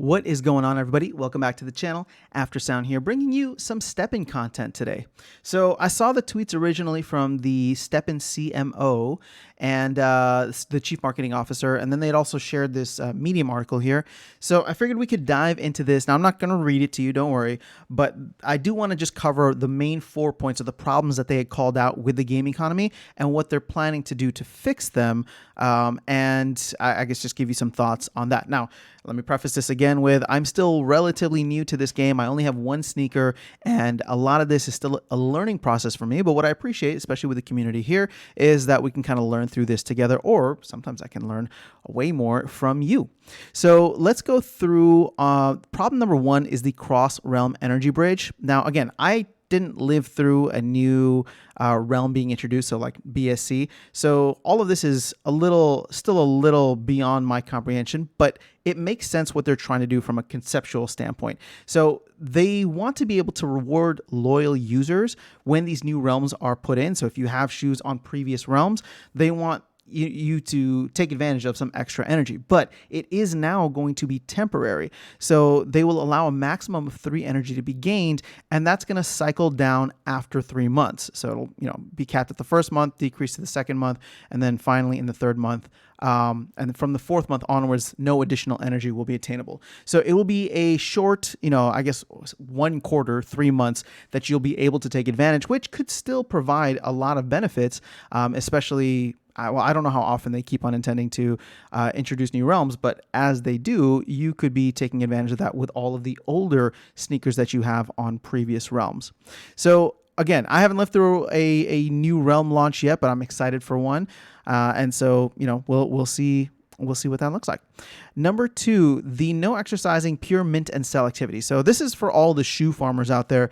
What is going on, everybody? Welcome back to the channel. After Sound here, bringing you some Stepn content today. So I saw the tweets originally from the Stepn CMO and the Chief Marketing Officer, and then they had also shared this Medium article here. So I figured we could dive into this. Now, I'm not going to read it to you, don't worry, but I do want to just cover the main 4 points of the problems that they had called out with the game economy and what they're planning to do to fix them, and I guess just give you some thoughts on that. Now, let me preface this again with I'm still relatively new to this game. I only have 1 sneaker, and a lot of this is still a learning process for me. But what I appreciate, especially with the community here, is that we can kind of learn through this together, or sometimes I can learn way more from you. So let's go through. Problem number 1 is the cross-realm energy bridge. Now, again, I didn't live through a new realm being introduced, so like BSC. So all of this is still a little beyond my comprehension, but it makes sense what they're trying to do from a conceptual standpoint. So they want to be able to reward loyal users when these new realms are put in. So if you have shoes on previous realms, they want you to take advantage of some extra energy, but it is now going to be temporary. So they will allow a maximum of 3 energy to be gained, and that's going to cycle down after 3 months. So it'll be capped at the first month, decrease to the second month, and then finally in the third month. And from the 4th month onwards, no additional energy will be attainable. So it will be a short, I guess 1 quarter, 3 months that you'll be able to take advantage, which could still provide a lot of benefits, especially. Well, I don't know how often they keep on intending to introduce new realms, but as they do, you could be taking advantage of that with all of the older sneakers that you have on previous realms. So again, I haven't lived through a new realm launch yet, but I'm excited for one. And so, we'll see. We'll see what that looks like. Number 2, the no exercising pure mint and sell activity. So this is for all the shoe farmers out there.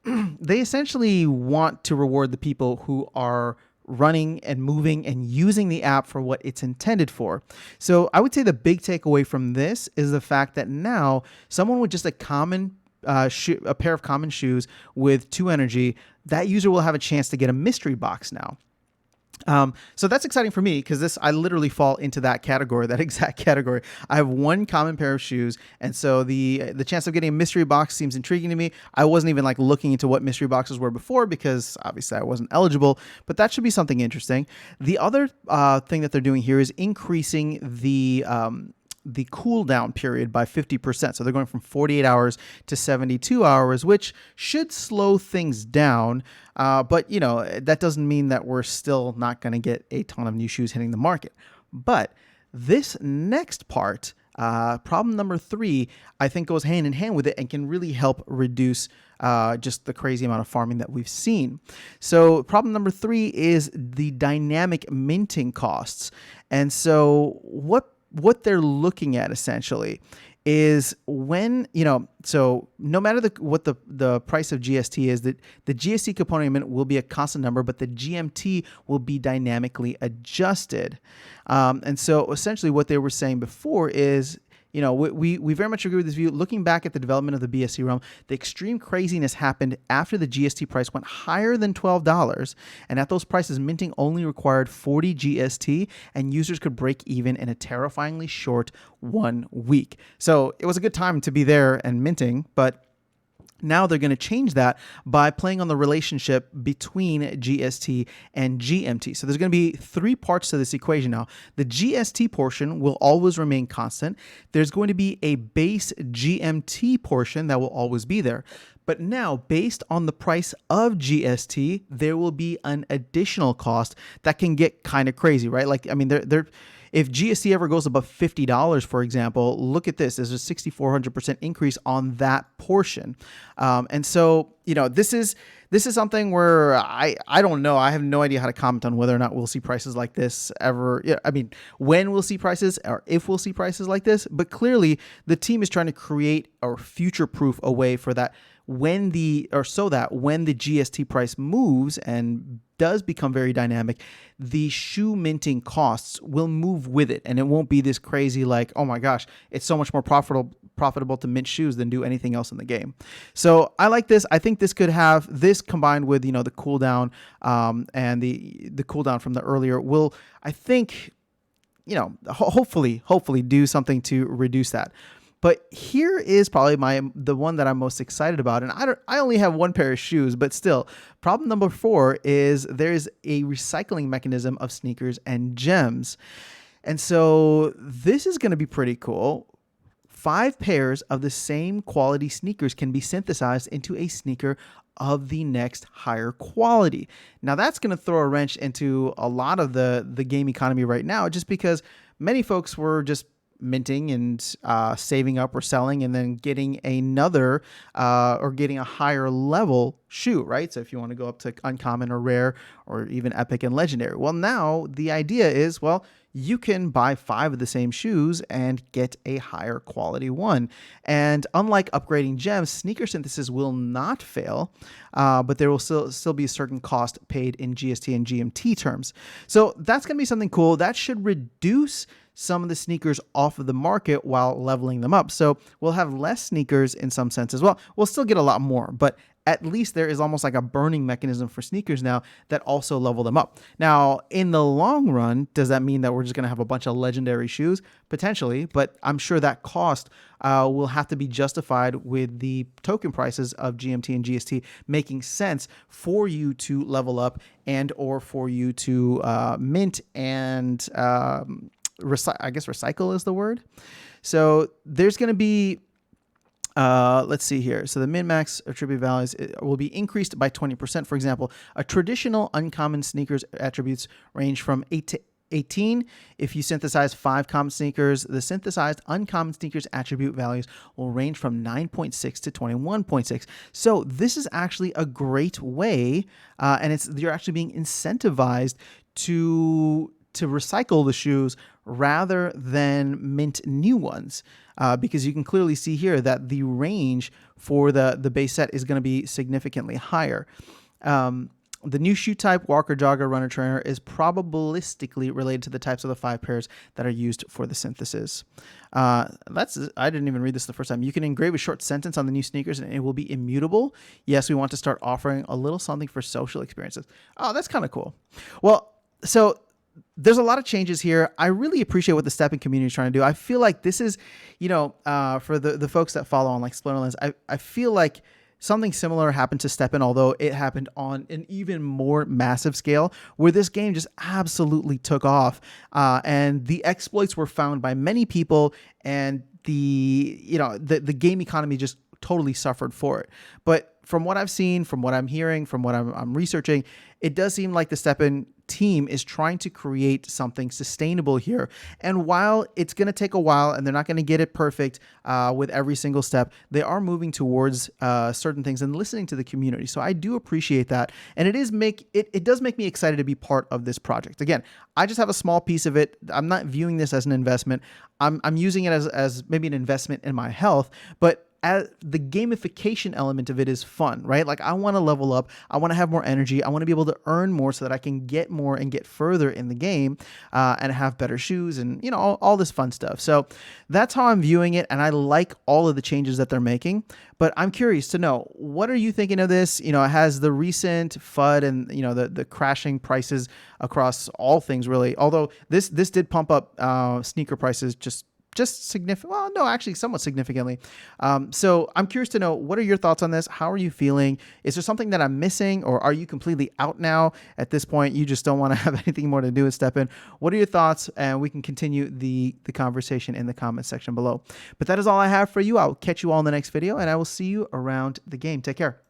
They essentially want to reward the people who are running and moving and using the app for what it's intended for. So I would say the big takeaway from this is the fact that now someone with just a pair of common shoes with 2 energy, that user will have a chance to get a mystery box now. So that's exciting for me because I literally fall into that category, that exact category. I have 1 common pair of shoes, and so the chance of getting a mystery box seems intriguing to me. I wasn't even looking into what mystery boxes were before because obviously I wasn't eligible, but that should be something interesting. The other thing that they're doing here is increasing the cooldown period by 50%. So they're going from 48 hours to 72 hours, which should slow things down. But, that doesn't mean that we're still not going to get a ton of new shoes hitting the market. But this next part, problem number 3, I think goes hand in hand with it and can really help reduce just the crazy amount of farming that we've seen. So problem number 3 is the dynamic minting costs. And so what they're looking at essentially is when, so no matter what the price of GST is, that the GST component mint will be a constant number, but the GMT will be dynamically adjusted. And so essentially what they were saying before is, we very much agree with this view. Looking back at the development of the BSC realm, the extreme craziness happened after the GST price went higher than $12. And at those prices, minting only required 40 GST, and users could break even in a terrifyingly short 1 week. So it was a good time to be there and minting, but now they're going to change that by playing on the relationship between GST and GMT. So there's going to be 3 parts to this equation now. The GST portion will always remain constant. There's going to be a base GMT portion that will always be there. But now, based on the price of GST, there will be an additional cost that can get kind of crazy, right? If GST ever goes above $50, for example, look at this. There's a 6,400% increase on that portion. And so, this is something where I don't know. I have no idea how to comment on whether or not we'll see prices like this ever. When we'll see prices or if we'll see prices like this. But clearly, the team is trying to create or future-proof a way for that so that when the GST price moves and does become very dynamic, the shoe minting costs will move with it. And it won't be this crazy oh my gosh, it's so much more profitable to mint shoes than do anything else in the game. So I like this. I think this could have this combined with, the cooldown and the cooldown from the earlier will, I think, hopefully do something to reduce that. But here is probably the one that I'm most excited about. And I only have one pair of shoes, but still, problem number 4 is there's a recycling mechanism of sneakers and gems. And so this is going to be pretty cool. 5 pairs of the same quality sneakers can be synthesized into a sneaker of the next higher quality. Now that's going to throw a wrench into a lot of the game economy right now, just because many folks were just minting and saving up or selling and then getting another or getting a higher level shoe, right? So if you want to go up to uncommon or rare or even epic and legendary, well, now the idea is, well, you can buy 5 of the same shoes and get a higher quality one. And unlike upgrading gems, sneaker synthesis will not fail, but there will still be a certain cost paid in GST and GMT terms. So that's going to be something cool. That should reduce some of the sneakers off of the market while leveling them up. So we'll have less sneakers in some sense as well. We'll still get a lot more, but at least there is almost like a burning mechanism for sneakers now that also level them up. Now, in the long run, does that mean that we're just going to have a bunch of legendary shoes? Potentially, but I'm sure that cost will have to be justified with the token prices of GMT and GST making sense for you to level up and or for you to mint and I guess recycle is the word. So there's going to be let's see here. So the min-max attribute values will be increased by 20%. For example, a traditional uncommon sneakers attributes range from 8 to 18. If you synthesize 5 common sneakers, the synthesized uncommon sneakers attribute values will range from 9.6 to 21.6. So this is actually a great way, and you're actually being incentivized to recycle the shoes rather than mint new ones, because you can clearly see here that the range for the base set is going to be significantly higher. The new shoe type, walker, jogger, runner, trainer, is probabilistically related to the types of the 5 pairs that are used for the synthesis. I didn't even read this the first time. You can engrave a short sentence on the new sneakers and it will be immutable. Yes, we want to start offering a little something for social experiences. Oh, that's kind of cool. Well, so there's a lot of changes here. I really appreciate what the Stepn community is trying to do. I feel like this is, for the folks that follow on like Splinterlands, I feel like something similar happened to Stepn, although it happened on an even more massive scale, where this game just absolutely took off, and the exploits were found by many people, and the game economy just totally suffered for it. But from what I've seen, from what I'm hearing, from what I'm researching, it does seem like the Stepn team is trying to create something sustainable here. And while it's going to take a while and they're not going to get it perfect with every single step, they are moving towards certain things and listening to the community. So I do appreciate that. And it does make me excited to be part of this project. Again, I just have a small piece of it. I'm not viewing this as an investment. I'm using it as maybe an investment in my health, but the gamification element of it is fun, right? Like I want to level up. I want to have more energy. I want to be able to earn more so that I can get more and get further in the game and have better shoes and, all this fun stuff. So that's how I'm viewing it. And I like all of the changes that they're making, but I'm curious to know, what are you thinking of this? Has the recent FUD and, the crashing prices across all things really, although this did pump up sneaker prices just significant. Well, no, actually somewhat significantly. So I'm curious to know, what are your thoughts on this? How are you feeling? Is there something that I'm missing, or are you completely out now at this point? You just don't want to have anything more to do with Stepn. What are your thoughts? And we can continue the conversation in the comment section below. But that is all I have for you. I'll catch you all in the next video, and I will see you around the game. Take care.